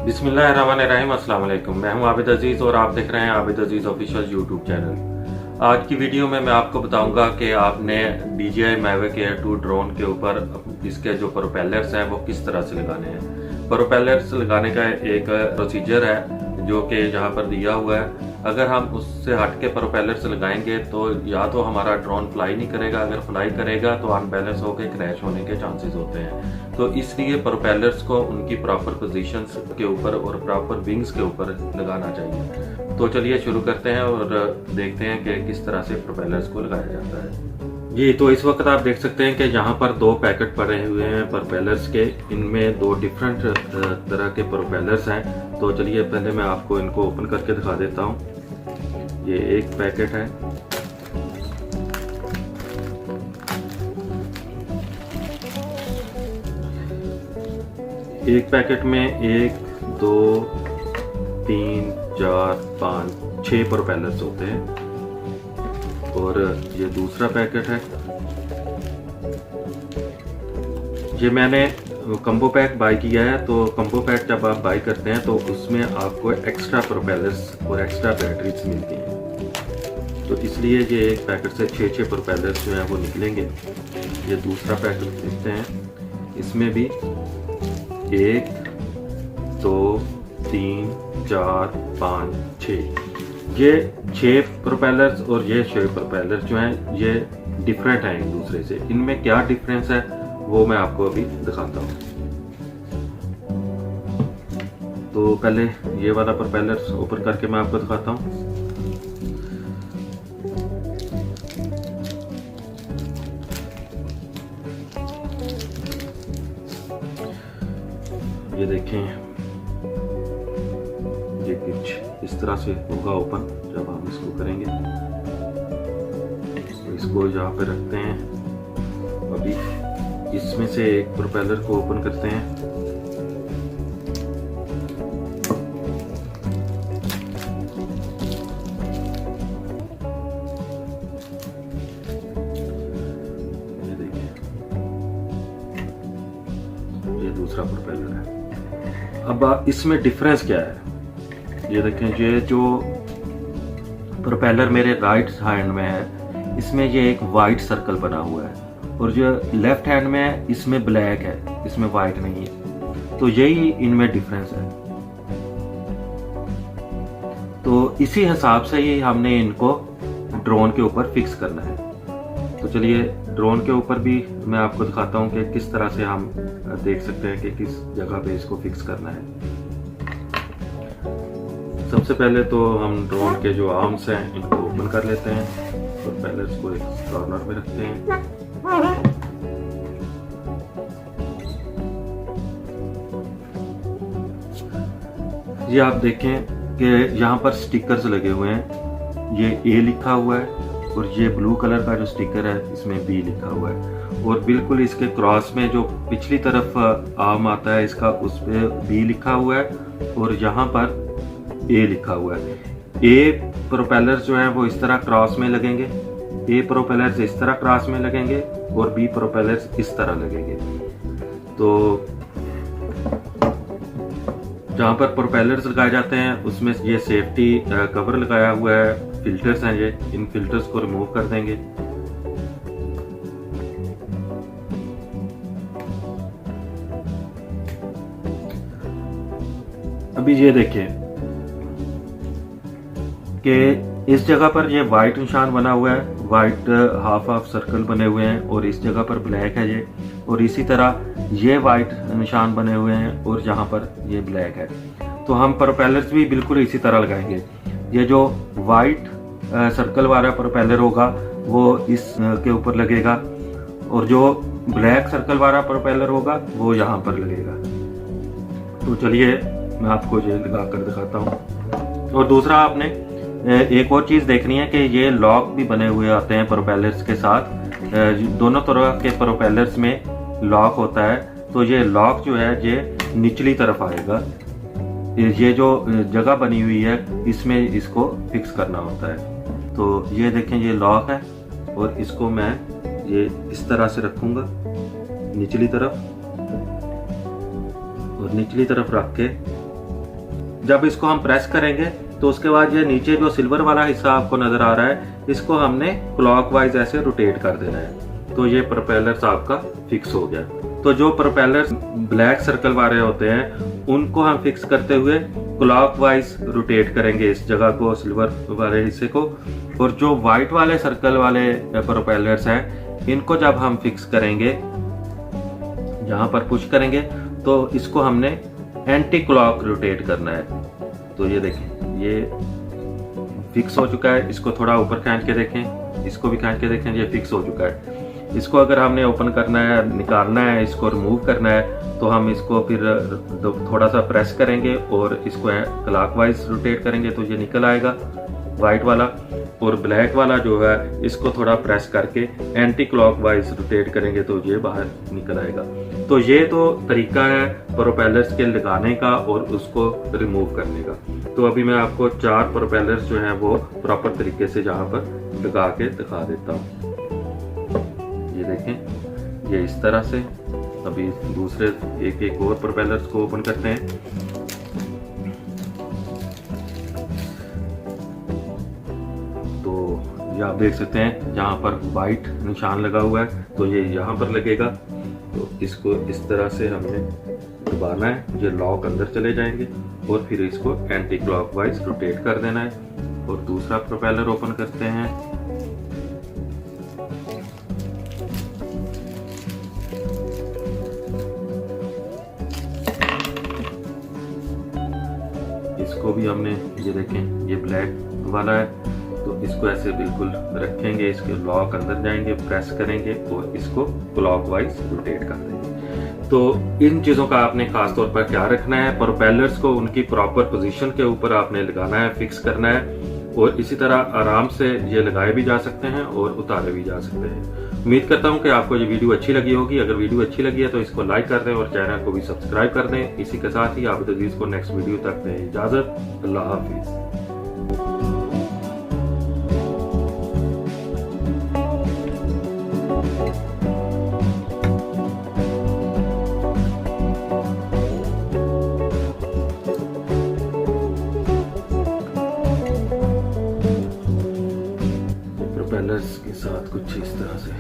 बिस्मिल्लाहिर्रहमानिर्रहीम। अस्सलाम वालेकुम। मैं हूं आबिद अजीज़ और आप देख रहे हैं आबिद अजीज़ ऑफिशियल यूट्यूब चैनल। आज की वीडियो में मैं आपको बताऊंगा कि आपने DJI Mavic Air 2 ड्रोन के ऊपर इसके जो प्रोपेलर्स हैं वो किस तरह से लगाने हैं। प्रोपेलर्स लगाने का एक प्रोसीजर है जो कि यहाँ पर दिया हुआ है। अगर हम उससे हट के प्रोपेलर्स लगाएंगे तो या तो हमारा ड्रोन फ्लाई नहीं करेगा, अगर फ्लाई करेगा तो अनबैलेंस होकर क्रैश होने के चांसेस होते हैं। तो इसलिए प्रोपेलर्स को उनकी प्रॉपर पोजीशंस के ऊपर और प्रॉपर विंग्स के ऊपर लगाना चाहिए। तो चलिए शुरू करते हैं और देखते हैं कि किस तरह से प्रोपेलर्स को लगाया जाता है। जी, तो इस वक्त आप देख सकते हैं कि यहाँ पर दो पैकेट पड़े हुए हैं प्रोपेलर्स के। इनमें दो डिफरेंट तरह के प्रोपेलर्स हैं। तो चलिए पहले मैं आपको इनको ओपन करके दिखा देता हूँ। ये एक पैकेट है, एक पैकेट में 1 2 3 4 5 6 प्रोपेलर्स होते हैं और ये दूसरा पैकेट है। ये मैंने कम्बो पैक बाय किया है। तो कम्बो पैक जब आप बाय करते हैं तो उसमें आपको एक्स्ट्रा प्रोपेलर्स और एक्स्ट्रा बैटरीज मिलती हैं। तो इसलिए ये एक पैकेट से 6 प्रोपेलर्स जो हैं वो निकलेंगे। ये दूसरा पैकेट देखते हैं, इसमें भी 1 2 3 4 5 6 ये 6 प्रोपेलर्स और ये 6 प्रोपेलर्स जो हैं ये डिफरेंट हैं एक दूसरे से। इनमें क्या डिफरेंस है वो मैं आपको अभी दिखाता हूँ। तो पहले ये वाला प्रोपेलर ओपन करके मैं आपको दिखाता हूँ। ये देखें, ये कुछ इस तरह से होगा ओपन जब हम इसको करेंगे। तो इसको यहाँ पे रखते हैं। अभी इसमें से एक प्रोपेलर को ओपन करते हैं। ये देखिए, ये दूसरा प्रोपेलर है। अब इसमें डिफरेंस क्या है ये देखें। ये जो प्रोपेलर मेरे राइट हैंड में है इसमें ये एक वाइट सर्कल बना हुआ है और जो लेफ्ट हैंड में है इसमें ब्लैक है, इसमें वाइट नहीं है। तो यही इनमें डिफरेंस है। तो इसी हिसाब से ही हमने इनको ड्रोन के ऊपर फिक्स करना है। तो चलिए ड्रोन के ऊपर भी मैं आपको दिखाता हूँ कि किस तरह से हम देख सकते हैं कि किस जगह पे इसको फिक्स करना है। सबसे पहले तो हम ड्रोन के जो आर्म्स हैं इनको ओपन कर लेते हैं और पहले इसको एक कॉर्नर में रखते हैं। ये आप देखें कि यहाँ पर स्टिकर्स लगे हुए हैं। ये A लिखा हुआ है और ये ब्लू कलर का जो स्टिकर है इसमें B लिखा हुआ है और बिल्कुल इसके क्रॉस में जो पिछली तरफ आर्म आता है इसका उस पे B लिखा हुआ है और यहाँ पर A लिखा हुआ है। A प्रोपेलर्स जो है वो इस तरह क्रॉस में लगेंगे, A प्रोपेलर्स इस तरह क्रॉस में लगेंगे और B प्रोपेलर्स इस तरह लगेंगे। तो जहाँ पर प्रोपेलर्स लगाए जाते हैं उसमें ये सेफ्टी कवर लगाया हुआ है, फिल्टर्स हैं ये। इन फिल्टर्स को रिमूव कर देंगे। अभी ये देखिए कि इस जगह पर ये वाइट निशान बना हुआ है, वाइट हाफ सर्कल बने हुए हैं और इस जगह पर ब्लैक है ये। और इसी तरह ये वाइट निशान बने हुए हैं और यहाँ पर ये ब्लैक है। तो हम प्रोपेलर्स भी बिल्कुल इसी तरह लगाएंगे। ये जो वाइट सर्कल वाला प्रोपेलर होगा वो इस के ऊपर लगेगा और जो ब्लैक सर्कल वाला प्रोपेलर होगा वो यहाँ पर लगेगा। तो चलिए मैं आपको ये लगा कर दिखाता हूँ। और दूसरा आपने एक और चीज़ देखनी है कि ये लॉक भी बने हुए आते हैं प्रोपेलर्स के साथ। दोनों तरह के प्रोपेलर्स में लॉक होता है। तो ये लॉक जो है ये निचली तरफ आएगा। ये जो जगह बनी हुई है इसमें इसको फिक्स करना होता है। तो ये देखें ये लॉक है और इसको मैं ये इस तरह से रखूंगा निचली तरफ और निचली तरफ रख के जब इसको हम प्रेस करेंगे तो उसके बाद ये नीचे जो सिल्वर वाला हिस्सा आपको नजर आ रहा है, इसको हमने क्लॉकवाइज ऐसे रोटेट कर देना है। तो ये प्रोपेलर्स आपका फिक्स हो गया। तो जो प्रोपेलर्स ब्लैक सर्कल वाले होते हैं उनको हम फिक्स करते हुए क्लॉकवाइज रोटेट करेंगे इस जगह को, सिल्वर वाले हिस्से को। और जो व्हाइट वाले सर्कल वाले प्रोपेलर्स हैं इनको जब हम फिक्स करेंगे, जहां पर पुश करेंगे तो इसको हमने एंटी क्लॉक रोटेट करना है। तो ये देखें, ये फिक्स हो चुका है। इसको थोड़ा ऊपर खींच के देखें, इसको भी खींच के देखें, ये फिक्स हो चुका है। इसको अगर हमने ओपन करना है, निकालना है, इसको रिमूव करना है, तो हम इसको फिर थोड़ा सा प्रेस करेंगे और इसको क्लॉकवाइज रोटेट करेंगे तो ये निकल आएगा वाइट वाला। और ब्लैक वाला जो है इसको थोड़ा प्रेस करके एंटी क्लॉकवाइज रोटेट करेंगे तो ये बाहर निकल आएगा। तो ये तो तरीका है प्रोपेलर्स के लगाने का और उसको रिमूव करने का। तो अभी मैं आपको 4 प्रोपेलर्स जो हैं वो प्रॉपर तरीके से जहां पर लगा के दिखा देता हूँ। ये देखें, ये इस तरह से। अभी दूसरे एक और प्रोपेलर्स को ओपन करते हैं। तो ये आप देख सकते हैं जहां पर वाइट निशान लगा हुआ है तो ये यहाँ पर लगेगा। तो इसको इस तरह से हमने दबाना है, ये लॉक अंदर चले जाएंगे और फिर इसको एंटी क्लॉकवाइज रोटेट कर देना है। और दूसरा प्रोपेलर ओपन करते हैं। इसको भी हमने, ये देखें, ये ब्लैक वाला है तो इसको ऐसे बिल्कुल रखेंगे, इसके लॉक अंदर जाएंगे, प्रेस करेंगे और इसको क्लॉकवाइज रोटेट कर देंगे। तो इन चीजों का आपने खास तौर पर ख्याल रखना है। प्रोपेलर्स को उनकी प्रॉपर पोजीशन के ऊपर आपने लगाना है, फिक्स करना है। और इसी तरह आराम से ये लगाए भी जा सकते हैं और उतारे भी जा सकते हैं। उम्मीद करता हूं कि आपको ये वीडियो अच्छी लगी होगी। अगर वीडियो अच्छी लगी है तो इसको लाइक कर दें और चैनल को भी सब्सक्राइब कर दें। इसी के साथ ही आप अजीज को नेक्स्ट वीडियो तक दें इजाजत। अल्लाह हाफिज। प्रोपेलर्स के साथ कुछ इस तरह से